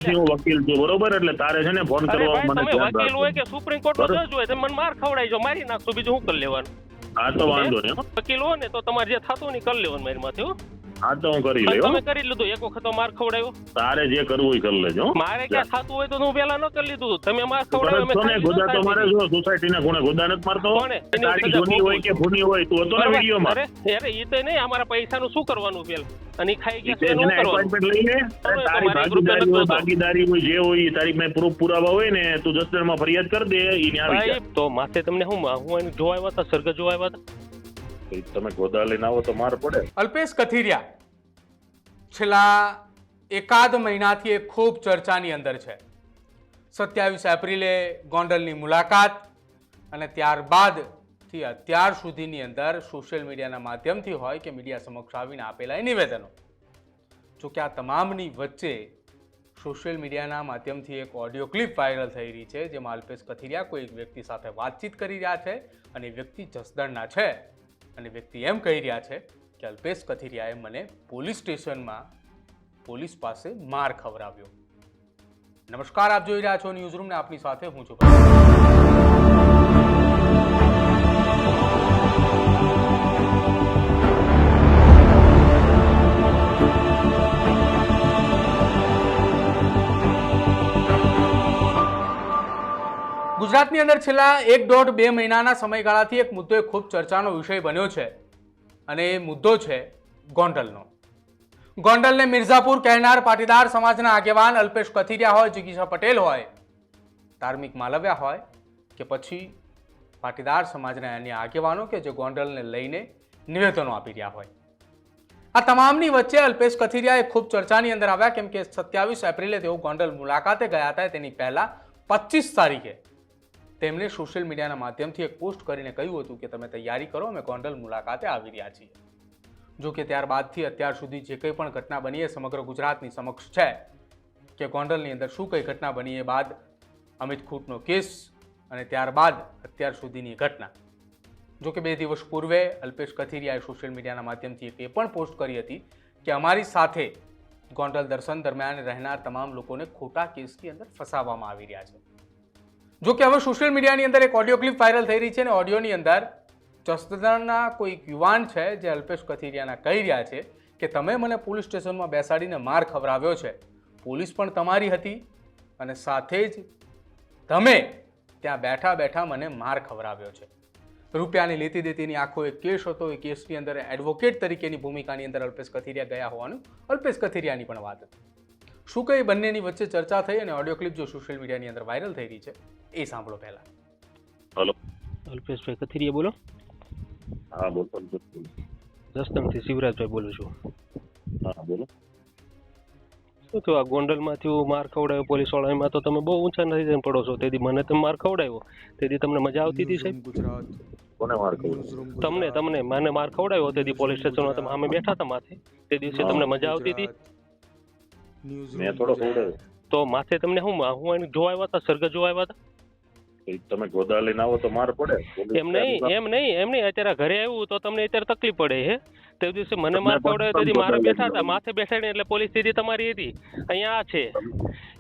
હું વકીલ છું બરોબર, એટલે તારે છે ને ફોન અરે કરવા ભાઈ મને તમે ધ્યાન વકીલ હોય રાખજો. કે સુપ્રીમ કોર્ટ નો જજ હોય તમે મને માર ખવડાવજો મારી નાખશો બીજું શું કરી લેવાનું. હા તો વાંધો નહીં હો. વકીલ હો ને તો તમારે જે થતું ને કરી લેવાનું મારી માથે હો. હા તો હું કરી અને લઉં હો. તમે કરી લીધું એક વખત તો માર ખવડાવ્યો. તારે જે કરવું હોય કરી લેજો હો. મારે ક્યાં થતું હોય તો હું પેલા ન કરી લીધું. તમે માર તું ખવડાવ્યો કરે મેં છો ને ખાઈ ગોદા તો લીધું, મારે ખાઈ જો સોસાયટીના ખૂણે ગોદા નથી મારતો. કોણે? એની તારી સજા જૂની હોય કે ભૂની હોય તું હતો ને બરાબર? વિડીયોમાં. અરે ઈ તો નહીં અમારા પૈસાનું શું કરવાનું પેલા અને ઈ ખાઈ ઈ ગયા છે તે એનું છે ને શું કરવાનું? appointment લઈ લે. હવે તારી તમારે એક રૂપિયા ભાગીદારી હોય નતો. ભાગીદારી હોય જે હોય ઈ તારી પાસે પ્રૂફ પુરાવા હોય ને તું જસ્ટિસમાં ફરિયાદ કરી દે ઈ ને આવી જાય. ભાઈ તો માથે તમને હું એને જોવા આવ્યા હતા સરગ જોવા આવ્યા હતા. તો તમે ગોદા લઈને આવો તો માર પડે. અલ્પેશ કથિરિયા છેલ્લા એકાદ મહિનાથી એક ખૂબ ચર્ચાની અંદર છે. 27 એપ્રિલે ગોંડલની મુલાકાત અને ત્યારબાદથી અત્યાર સુધીની અંદર સોશિયલ મીડિયાના માધ્યમથી હોય કે મીડિયા સમક્ષ આવીને આપેલા એ નિવેદનો. જો કે આ તમામની વચ્ચે સોશિયલ મીડિયાના માધ્યમથી એક ઓડિયો ક્લિપ વાયરલ થઈ રહી છે જેમાં અલ્પેશ કથિરિયા કોઈ એક વ્યક્તિ સાથે વાતચીત કરી રહ્યા છે અને એ વ્યક્તિ જસદણના છે અને વ્યક્તિ એમ કહી રહ્યા છે કે અલ્પેશ કથિરિયાએ મને પોલીસ સ્ટેશનમાં પોલીસ પાસે માર ખવડાવ્યો. નમસ્કાર, આપ જોઈ રહ્યા છો ન્યૂઝ રૂમ ને આપની સાથે હું છું ભાઈ. ગુજરાતની અંદર છેલ્લા 1.5-2 મહિનાના સમયગાળાથી એક મુદ્દો ખૂબ ચર્ચાનો વિષય બન્યો છે અને એ મુદ્દો છે ગોંડલનો. ગોંડલને મિર્ઝાપુર કહેનાર પાટીદાર સમાજના આગેવાન અલ્પેશ કથિરિયા હોય, જિગીશા પટેલ હોય, ધાર્મિક માલવ્યા હોય કે પછી પાટીદાર સમાજના અન્ય આગેવાનો કે જે ગોંડલને લઈને નિવેદનો આપી રહ્યા હોય. આ તમામની વચ્ચે અલ્પેશ કથિરિયા ખૂબ ચર્ચાની અંદર આવ્યા કેમ કે 27 એપ્રિલે તેઓ ગોંડલ મુલાકાતે ગયા હતા. તેની પહેલા 25 તારીખે તેમણે સોશિયલ મીડિયાના માધ્યમથી એક પોસ્ટ કરીને કહ્યું હતું કે તમે તૈયારી કરો, અમે ગોંડલ મુલાકાતે આવી રહ્યા છીએ. જો કે ત્યારબાદથી અત્યાર સુધી જે કંઈ પણ ઘટના બની એ સમગ્ર ગુજરાતની સમક્ષ છે કે ગોંડલની અંદર શું કઈ ઘટના બની એ બાદ અમિત ખૂંટનો કેસ અને ત્યારબાદ અત્યાર સુધીની ઘટના. જો કે 2 દિવસ પૂર્વે અલ્પેશ કથિરિયાએ સોશિયલ મીડિયાના માધ્યમથી એ પણ પોસ્ટ કરી હતી કે અમારી સાથે ગોંડલ દર્શન દરમિયાન રહેનાર તમામ લોકોને ખોટા કેસની અંદર ફસાવવામાં આવી રહ્યા છે. જો કે હવે સોશિયલ મીડિયાની અંદર એક ઓડિયો ક્લિપ વાયરલ થઈ રહી છે અને ઓડિયોની અંદર જસદણના કોઈ યુવાન છે જે અલ્પેશ કથિરિયાના કહી રહ્યા છે કે તમે મને પોલીસ સ્ટેશનમાં બેસાડીને માર ખવડાવ્યો છે, પોલીસ પણ તમારી હતી અને સાથે જ તમે ત્યાં બેઠા બેઠા મને માર ખવડાવ્યો છે. રૂપિયાની લેતી દેતીની આખો એક કેસ હતો. એ કેસની અંદર એડવોકેટ તરીકેની ભૂમિકાની અંદર અલ્પેશ કથિરિયા ગયા હોવાનું અલ્પેશ કથિરિયાની પણ વાત હતી. શું કઈ બંનેની વચ્ચે ચર્ચા થઈ અને ઓડિયો ક્લિપ જો સોશિયલ મીડિયાની અંદર વાયરલ થઈ રહી છે એ સાંભળો પહેલા. હલો, અલ્પેશભાઈ કથિરિયા બોલો. હા બોલો. જસદણથી શિવરાજભાઈ બોલું છું. હા બોલો. શું થયું આ ગોંડલમાંથી માર ખવડાવ્યો પોલીસ વાળામાં તો તમે બહુ ઊંચા નથી જઈને પડો છો. તેથી મને તમે માર ખવડાવ્યો તેથી તમને મજા આવતી હતી સાહેબ? કોને માર ખવડાવ્યો? તમને મને માર ખવડાવ્યો તેથી પોલીસ સ્ટેશનમાં તમે સામે બેઠા હતા માથે તે દિવસે તમને મજા આવતી હતી? મેં થોડો ખવડાવ્યો. તો માથે તમને હું એને જોવા આવ્યા હતા સરગ જોવા આવ્યા હતા? તમે ગોદા લઈને આવો તો માર પડે. એમ નહીં અત્યારે ઘરે આવ્યું તો તમને અત્યારે તકલીફ પડે હે. તે દિવસે મને માર ખવડાવ્યો તેથી મારે બેઠા હતા માથે બેસાડી એટલે પોલીસ સીધી તમારી હતી અહીંયા આ છે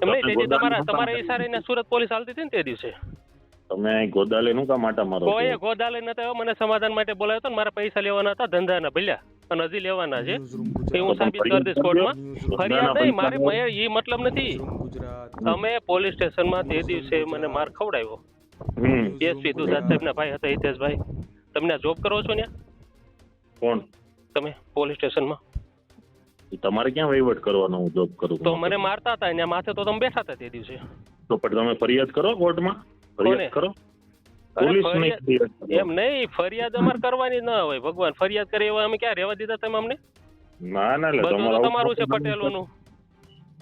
એમ નહીં. તેથી તમારા ઈશારે સુરત પોલીસ હાલતી હતી ને તે દિવસે તમે ગોદા લઈને કા માટા મારો? કોઈ ગોદા લઈને નતા મને સમાધાન માટે બોલાવ્યો હતો. મારા પૈસા લેવાના હતા ધંધાના ભલ્યા અને હજી લેવાના છે એ હું સાબિત કરી દઈશ કોર્ટમાં. ફરિયાદ નહીં મારી એ મતલબ નથી. તમે પોલીસ સ્ટેશનમાં તે દિવસે મને માર ખવડાવ્યો. એસપી દુધાત સાહેબના ભાઈ હતા હિતેશભાઈ. તમને જોબ કરો છો ત્યાં? કોણ? તમે પોલીસ સ્ટેશનમાં. તમારે ક્યાં વહીવટ કરવાનો હું જોબ કરું? તો મને મારતા હતા ત્યાં માથે તો તમે બેઠા હતા તે દિવસે. તો પણ તમે ફરિયાદ કરો કોર્ટમાં. ફરિયાદ કરો. એમ નહીં ફરિયાદ અમારે કરવાની ના હોય. ભગવાન ફરિયાદ કરે એવા અમે ક્યાં રહેવા દીધા તમે અમને? ના ના બધું તમારું છે પટેલોનું.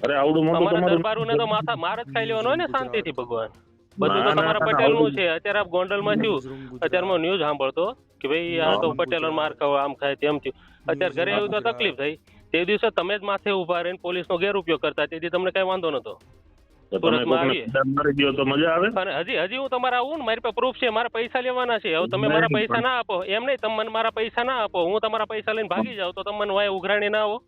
અરે આવડું મોટું અમારા દરબારું ને તો માથા માર જ ખાઈ લેવાનો હોય ને શાંતિથી. ભગવાન બધું તો તમારા પટેલનું છે. અત્યારે આપ ગોંડલમાં થયું અત્યારે ન્યૂઝ સાંભળતો કે ભાઈ આ તો પટેલો માર ખાવ આમ ખાય તેમ થયું. અત્યારે ઘરે આવ્યું તો તકલીફ થઈ. તે દિવસે તમે જ માથે ઉભા રહીને પોલીસનો ગેરઉપયોગ કરતા તેથી તમને કઈ વાંધો નતો. સુરતમાં આવીએ તો મજા આવે. અને હજી હું તમારા આવું ને મારી પાસે પ્રૂફ છે. મારા પૈસા લેવાના છે. હવે તમે મારા પૈસા ના આપો એમ નહીં. તમે મને મારા પૈસા ના આપો હું તમારા પૈસા લઈને ભાગી જાઉં તો તમે મને વાય ઉઘરાણી ના આવો.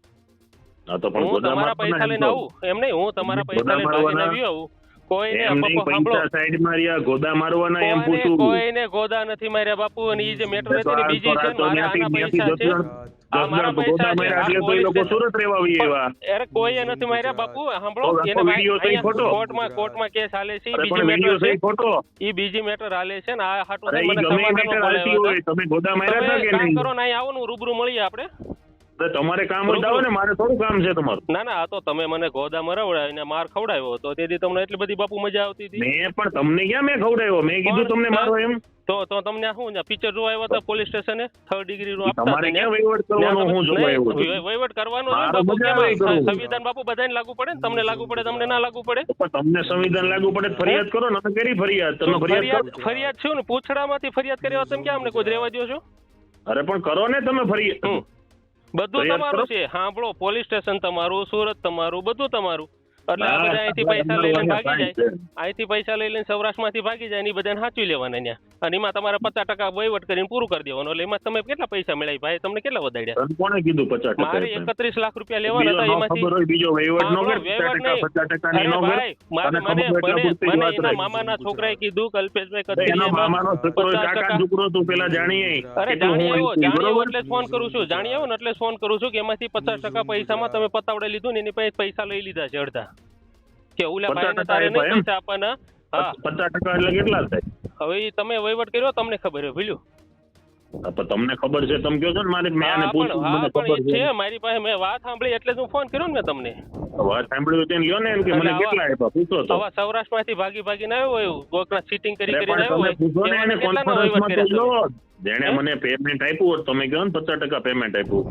હા તો પણ હું ગોદા તમારા મારવાના પૈસા એમ લઈને તો. આવું એમ નહીં, હું તમારા પૈસા ગોદા લઈને ભાગીને મારવાના? આવ્યો આવું. કોઈને એમ નહીં, પપ્પા સાંભળો, પૈસા સાઈડમાં રહ્યા, ગોદા મારવાના એમ કોઈને પૂછું. કોઈને ગોદા નથી માર્યા બાપુ. અને ઈ જે મેટર હતી ને બીજી છે ને, મારા આના પૈસા છે, આ મારા પૈસા છે, આ એટલે તો એ લોકો પોલીસ સુરત રહેવા આવી એવા. અરે કોઈએ નથી માર્યા બાપુ. સાંભળો, તો આખો એને વિડીયો તો ઈ ખોટો. કોર્ટમાં કેસ હાલે છે, ઈ અરે બીજી પણ મેટર વિડીયો છે, છે ખોટો. ઈ બીજી મેટર હાલે છે ને આ હાટું અરે ઈ મને ગમે એ સમાધાનમાં મેટર હાલતી બોલાવ્યા હોય, તમે ગોદા માર્યા હતા. હતા કે તમે કામ નહીં? કરો ને અહીં આવો ને રૂબરૂ મળીએ આપણે. તો તમારે કામ હોય તો આવો ને, મારે થોડું કામ છે તમારું. ના ના, આ તો તમે મને ગોદા મરાવડાવીને માર ખવડાવ્યો તો તેથી તમને એટલી બધી બાપુ મજા આવતી હતી. મેં પણ તમને ક્યાં મેં ખવડાવ્યો? મેં કીધું તમને મારો એમ. તો તમને શું પિક્ચર જોવા આવ્યા હતા પોલીસ સ્ટેશને 3rd ડિગ્રી નું આપતા તમારે હતા ક્યાં ને? વહીવટ કરવાનો? હું જોવા આવ્યો છું. વહીવટ કરવાનો મારો છે બાપુ. મજા કેમ આવે કરવું. સંવિધાન બાપુ બધાને લાગુ પડે ને? તમને લાગુ પડે, તમને ના લાગુ પડે? પણ તમને સંવિધાન લાગુ પડે તો ફરિયાદ કરો ને. અમે કરી ફરિયાદ, તમે ફરિયાદ કરો. ફરિયાદ શું ને, પૂછડામાંથી ફરિયાદ કરી તમે ક્યાં અમને કોઈ રહેવા દો છો? અરે પણ કરો ને તમે ફરિયાદ. બધું ફરિયાદ તમારું કરો. છે. સાંભળો, પોલીસ સ્ટેશન તમારું, સુરત તમારું, બધું તમારું. એટલે આ હા, બધા અહીંથી તમારે પૈસા લઈ લઈને અહીંયા ભાગી જાય. સાઈડ છે. અહીંથી પૈસા લઈ લઈને સૌરાષ્ટ્રમાંથી ભાગી જાય ને ઈ બધાને સાચવી લેવાના ત્યાં. અને એમાં તમારે 50% વહીવટ કરીને પૂરું કરી દેવાનું. એટલે એમાં તમે કેટલા પૈસા મેળવી ભાઈ? તમને કેટલા વધાર્યા? તને કોણે કીધું 50%? મારે 31 લાખ રૂપિયા લેવાના હતા. બીજો ન એમાંથી ખબર હોય, બીજો વહીવટ નો હા, કર. વહીવટ 50% નહીં. ની નો અરે કર. ભાઈ, મને તને ખબર હોય એટલા પૂરતી જ વાત એના રાખ. મામાના છોકરાએ કીધું કલ્પેશભાઈ એનો કથિરિયામાં મામાનો છોકરો 50% કાકા છોકરો તું પેલા જાણીએ. અરે કેટલું જાણી હું આવ્યો, અહીંથી, જાણી આવ્યો એટલે જ ફોન કરું છું. જાણી આવ્યો ને એટલે જ ફોન કરું છું કે એમાંથી 50% પૈસામાં તમે પતાવડે લીધું ને એની પાસે પૈસા લઈ લીધા છે અડધા. કે ઓલા ભાઈને 50% તારે નહીં આપ્યા એમ? પૈસા આપવાના. હા, 50% એટલે કેટલા થાય? હવે ઈ તમે વહીવટ કર્યો તમને ખબર છે ભૂલ્યું. હા, પણ તમને ખબર છે, તમે કહો છો ને મારે મેં આને હા પૂછ્યું, પણ મને હા પણ ખબર ઈ છે. છે મારી પાસે, મેં વાત સાંભળી એટલે જ હું ફોન કર્યો ને મેં તમને. વાત સાંભળ્યું તેને લ્યો ને એમ કે મને એટલે કેટલા આપ્યા પૂછો તો. હવે સૌરાષ્ટ્રમાંથી ભાગીને આવ્યો હોય ગોકના સીટિંગ કરી અરે કરીને પણ આવ્યો તમે પૂછો ને હોય એને એમાં કેટલાનો વહીવટ કોન્ફરન્સમાં તો કર્યા લો. જેણે મને પેમેન્ટ આપ્યું હોત, તમે કહો ને 50% પેમેન્ટ આપ્યું.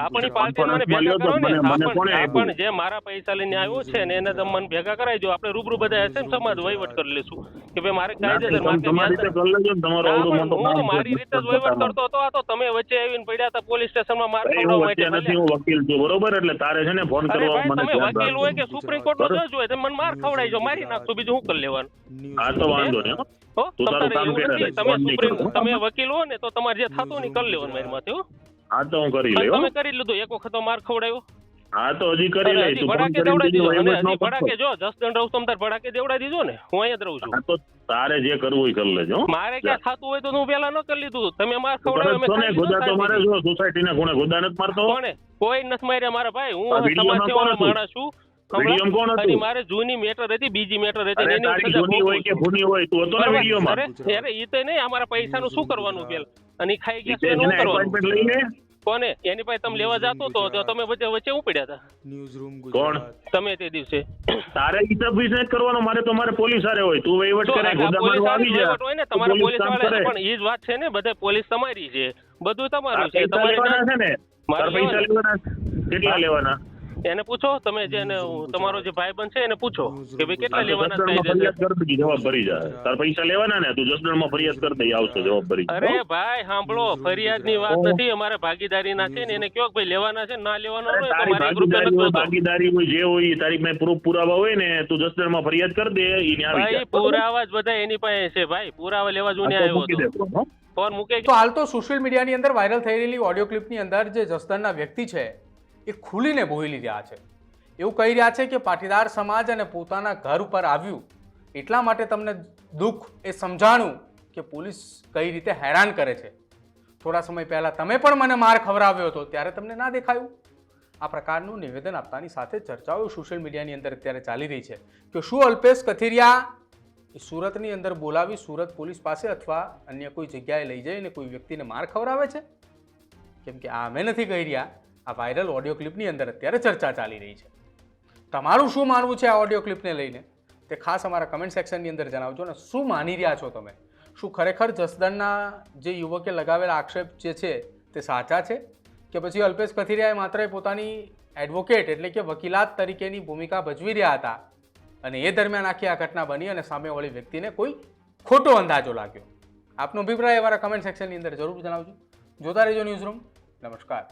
આપણી પાર્ટી મને કોન્ફરન્સમાં ભેગા લ્યો તો કરો ને. મને કોણે આપ્યું? આપણ જે મારા પૈસા લઈને આવ્યો છે ને એને તમે મને ભેગા કરાવજો. આપણે રૂબરૂ બધા હશે ને સમાજ વહીવટ કરી લેશું કે ભાઈ મારે કાયદેસર તમે તમારી રીતે કરી લેજો ને, તમારો હા, આવડો પણ મોટો હું તો કામ મારી છે. રીતે જ વહીવટ કરતો હતો. આ તો તમે વચ્ચે આવીને પડ્યા હતા પોલીસ સ્ટેશનમાં માર અરે ખવડાવવા હું માટે વચ્ચે નથી, મળ્યા. હું વકીલ છું બરોબર, એટલે તારે છે ને ફોન અરે કરવા ભાઈ, મને તમે ધ્યાન વકીલ હોય કે રાખજો. સુપ્રીમ કોર્ટ નો બરોબર. જજ હોય તમે મને માર ખવડાવજો, મારી નાખશો, બીજું શું કરી લેવાનું? હા તો વાંધો નહીં હો. હો, તું તારું તમારે કામ એવું કરે નથી. રે, તમે ફોન નહીં સુપ્રીમ કરતો. તમે વકીલ હો ને તો તમારે જે થતું નહીં કરી લેવાનું મારી માથે. હો, હા તો હું કરી અને લઉં. તમે કરી લીધું એક વખત તો માર ખવડાવ્યો. હા તો હજી કરી અરે લઈ. હજી તું ફોન ભડાકે કરીને દેવડાવી બીજું દીધો. અને વહીવટ ન હજી કરતો. ભડાકે જો જસદણ રહું છું તારે ભડાકે દેવડાવી દીધો ને. હું અહીંયા જ રહું છું. હા તો તારે જે કરવું હોય કરી લેજો. મારે ક્યાં થતું હોય તો હું પેલા ન કરી લીધું. તમે માર તું ખવડાવ્યો, કરે મેં છો ને, ખાઈ લીધું, ગોદા તો ખાઈ મારે લીધું. જો સોસાયટીના ખૂણે ગોદા નથી મારતો. કોણે? કોઈ નથી માર્યા મારા ભાઈ. આ હું વિડીયોમાં સમાજ કોણ સેવાનો હતું? માણસ છું. વિડીયોમાં કોણ હતું? અને મારે જૂની મેટર હતી, બીજી મેટર હતી, અરે એની તારી સજા જૂની હોય ભોગવું કે છું. ભૂની હોય, તું હતો ને બરાબર? વિડીયોમાં. અરે ઈ તો નહીં, અમારા પૈસાનું શું કરવાનું પેલા? અને ઈ ખાઈ ગયા તે તો એનું જેને શું કરવાનું? appointment લઈને કોને? એની પાસે તમે લેવા જાતો તો તમે વચ્ચે ઉપડ્યા હતા કોણ? તમે તે દિવસે. તારે હિસાબ વિશે કરવાનો, મારે તો મારે પોલીસ હારે હોય. તું વહીવટ જો કરે, આ ગોદા પોલીસ મારવા આવી જા. વહીવટ હોય ને, તમારા પોલીસ પોલીસ કામ વાળા કરે. પણ ઈ જ વાત છે ને, બધે પોલીસ તમારી છે, બધું તારા તમારું છે. પૈસા તમારે લેવાના છે ને? મારે તારા પૈસા લેવાના? કેટલા લેવાના? એને પૂછો તમે, જેને તમારો જે ભાઈબંધ છે એને પૂછો કે ભાઈ કેટલા તું લેવાના જસદણમાં થાય છે. ફરિયાદ કરી દે, જવાબ ભરી જાય. તારા પૈસા લેવાના ને, તું જસદણમાં ફરિયાદ કરી દે, આવશે જવાબ ભરી જાય. અરે ભાઈ સાંભળો, ફરિયાદની વાત નથી, અમારે ભાગીદારીના છે ને. એને કયો કે ભાઈ લેવાના છે, ના લેવાના અરે હોય તો તારી મારે 1 રૂપિયા ભાગીદારી હોય, નથી જોતો. ભાગીદારી હોય, જે હોય એ તારી પાસે પ્રૂફ પુરાવા હોય ને, તું જસદણમાં ફરિયાદ કરી દે, ઈ ને આવી ભાઈ જાય. પુરાવા જ બધા એની પાસે છે ભાઈ. પુરાવા લેવા જ હું આ તો આવ્યો મૂકી દે હતો. ફોન, હો. ફોન મૂકે તો હાલ તો સોશિયલ મીડિયાની અંદર વાયરલ થઈ રહેલી ઓડિયો ક્લિપની અંદર જે જસદણના વ્યક્તિ છે એ ખુલીને બોલી રહ્યા છે. એવું કહી રહ્યા છે કે પાટીદાર સમાજ અને પોતાના ઘર ઉપર આવ્યું એટલા માટે તમને દુઃખ એ સમજાણું કે પોલીસ કઈ રીતે હેરાન કરે છે. થોડા સમય પહેલા તમે પણ મને માર ખવડાવ્યો હતો, ત્યારે તમને ના દેખાયું? આ પ્રકારનું નિવેદન આપતાની સાથે ચર્ચાઓ સોશિયલ મીડિયાની અંદર અત્યારે ચાલી રહી છે કે શું અલ્પેશ કથિરિયા એ સુરતની અંદર બોલાવી સુરત પોલીસ પાસે અથવા અન્ય કોઈ જગ્યાએ લઈ જઈને કોઈ વ્યક્તિને માર ખવડાવે છે? કેમ કે આ અમે નથી કહી રહ્યા, આ વાયરલ ઓડિયો ક્લિપની અંદર અત્યારે ચર્ચા ચાલી રહી છે. તમારું શું માનવું છે આ ઓડિયો ક્લિપને લઈને તે ખાસ અમારા કમેન્ટ સેક્શનની અંદર જણાવજો ને. શું માની રહ્યા છો તમે? શું ખરેખર જસદણના જે યુવકે લગાવેલા આક્ષેપ જે છે તે સાચા છે કે પછી અલ્પેશ કથિરિયાએ માત્ર પોતાની એડવોકેટ એટલે કે વકીલાત તરીકેની ભૂમિકા ભજવી રહ્યા હતા અને એ દરમિયાન આખી આ ઘટના બની અને સામેવાળી વ્યક્તિને કોઈ ખોટો અંદાજો લાગ્યો? આપનો અભિપ્રાય અમારા કમેન્ટ સેક્શનની અંદર જરૂર જણાવજો. જોતા રહેજો ન્યૂઝરૂમ. નમસ્કાર.